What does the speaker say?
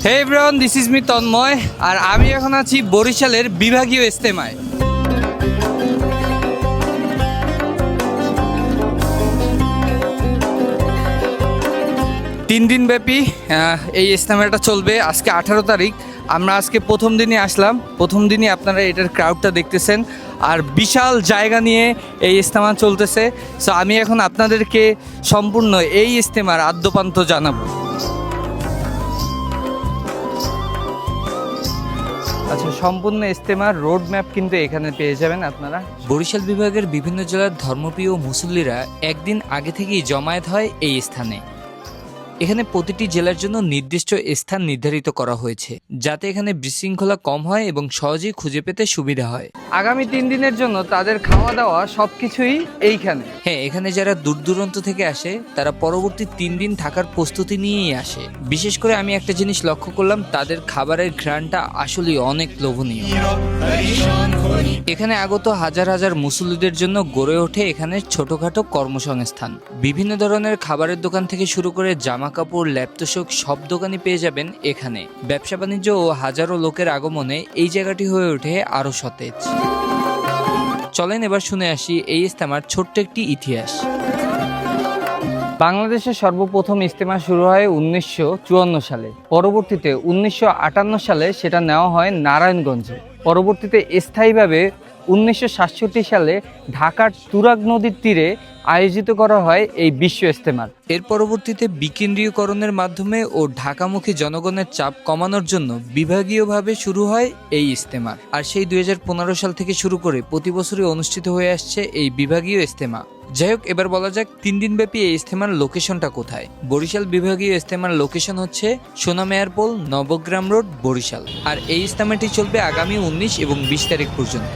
Hey everyone, this is me Tanmoy, আর আমি এখন আছি বরিশালের বিভাগীয় ইজতেমায়। 3 দিন ব্যাপী এই ইজতেমাটা চলবে। আজকে 18 তারিখ। আমরা আজকে প্রথম দিনই আসলাম। প্রথম দিনই আপনারা এটার ক্রাউডটা দেখতেছেন, আর বিশাল জায়গা নিয়ে এই ইজতেমা চলতেছে। সো আমি এখন আপনাদেরকে সম্পূর্ণ এই ইজতেমার আদ্যপান্ত জানাবো। আচ্ছা, সম্পূর্ণ ইজতেমার রোড ম্যাপ কিন্তু এখানে পেয়ে যাবেন আপনারা। বরিশাল বিভাগের বিভিন্ন জেলার ধর্মপ্রিয় মুসল্লিরা একদিন আগে থেকেই জমায়েত হয় এই স্থানে। এখানে প্রতিটি জেলার জন্য নির্দিষ্ট স্থান নির্ধারিত করা হয়েছে, যাতে এখানে বিশৃঙ্খলা কম হয় এবং সহজেই খুঁজে পেতে সুবিধা হয়। আগামী 3 দিনের জন্য তাদের খাওয়া দাওয়া সবকিছুই এইখানে। হ্যাঁ, এখানে যারা দূর দূরান্ত থেকে আসে তারা পরবর্তী 3 দিন থাকার প্রস্তুতি নিয়েই আসে। বিশেষ করে আমি একটা জিনিস লক্ষ্য করলাম, তাদের খাবারের ঘ্রাণটা আসলে অনেক লোভনীয়। এখানে আগত হাজার হাজার মুসল্লিদের জন্য গড়ে ওঠে এখানে ছোটখাটো কর্মসংস্থান। বিভিন্ন ধরনের খাবারের দোকান থেকে শুরু করে জামা কাপড়, ল্যাপটপ, সব দোকানই পেয়ে যাবেন এখানে। ব্যবসা বাণিজ্য ও হাজারো লোকের আগমনে এই জায়গাটি হয়ে ওঠে আরো সতেজ। চলেন এবার শুনে আসি এই ইজতেমার ছোট্ট একটি ইতিহাস। বাংলাদেশের সর্বপ্রথম ইজতেমা শুরু হয় 1954 সালে। পরবর্তীতে 1958 সালে সেটা নেওয়া হয় নারায়ণগঞ্জে। পরবর্তীতে স্থায়ীভাবে 1967 সালে ঢাকার তুরাগ নদীর তীরে আয়োজিত করা হয় এই বিশ্ব ইজতেমার। এর পরবর্তীতে বিকেন্দ্রীয়করণের মাধ্যমে ও ঢাকামুখী জনগণের চাপ কমানোর জন্য বিভাগীয়ভাবে শুরু হয় এই ইজতেমা। আর সেই 2015 সাল থেকে শুরু করে প্রতি বছরই অনুষ্ঠিত হয়ে আসছে এই বিভাগীয় ইজতেমা। যাই হোক, এবার বলা যাক 3 দিন ব্যাপী এই ইজতেমার লোকেশনটা কোথায়। বরিশাল বিভাগীয় ইজতেমার লোকেশন হচ্ছে সোনামেয়ারপোল, নবগ্রাম রোড, বরিশাল। আর এই ইজতেমাটি চলবে আগামী 19 এবং 20 তারিখ পর্যন্ত।